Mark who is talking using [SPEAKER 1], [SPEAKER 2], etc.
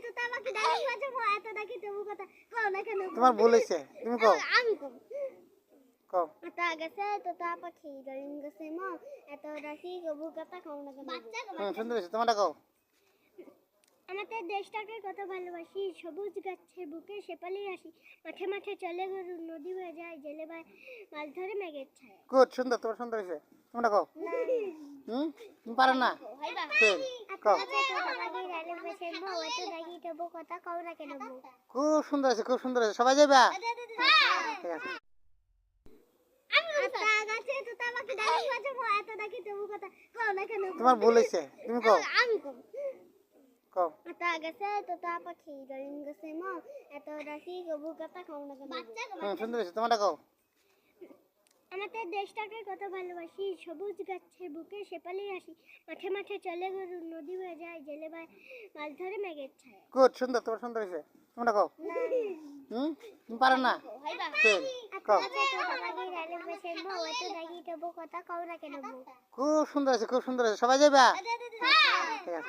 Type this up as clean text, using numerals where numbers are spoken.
[SPEAKER 1] তোতা পাখি ডাকি বাজে এত ডাকি তবু কথা কও না কেন?
[SPEAKER 2] তোমার ভুল হইছে, তুমি কও।
[SPEAKER 1] আমি কও।
[SPEAKER 2] কও।
[SPEAKER 1] তোতা গেছে তোতা পাখি ডরিং গেছে মা এত ডাকি তবু কথা কও না কেন? বাচ্চা
[SPEAKER 2] সুন্দর হইছে, তোমারটা কও।
[SPEAKER 1] আমাদের দেশটাকে কত ভালোবাসি, সবুজ গাছের বুকে শেপালি আসি, মাঠে মাঠে চলে গরু, নদী হয়ে যায় জেলে ভাই মাছ ধরে মেঘের ছায়া।
[SPEAKER 2] গুড, সুন্দর, তোমার সুন্দর হইছে, তোমরা কও। তুমি পারো না? ফেল, কও। খুব সুন্দর হয়েছে, খুব সুন্দর হয়েছে, সবাই যাইবা? ঠিক আছে। তোমার ভুল হইছে, তুমি কও। কও। সুন্দর হয়েছে, তোমারটা কও।
[SPEAKER 1] আমাদের দেশটাকে কত ভালোবাসি, সবুজ গাছের বুকে শেপালি আসি, মাঠে মাঠে চলে গরু, নদী হয়ে যায় জেলে ভাই মাছ ধরে মেঘের ছায়া।
[SPEAKER 2] গুড, সুন্দর, তোমার সুন্দর হয়েছে, তোমরা কও। তুমি পারো না? ফেল, কও। খুব সুন্দর হয়েছে, খুব সুন্দর হয়েছে, সবাই যাইবা? ঠিক আছে।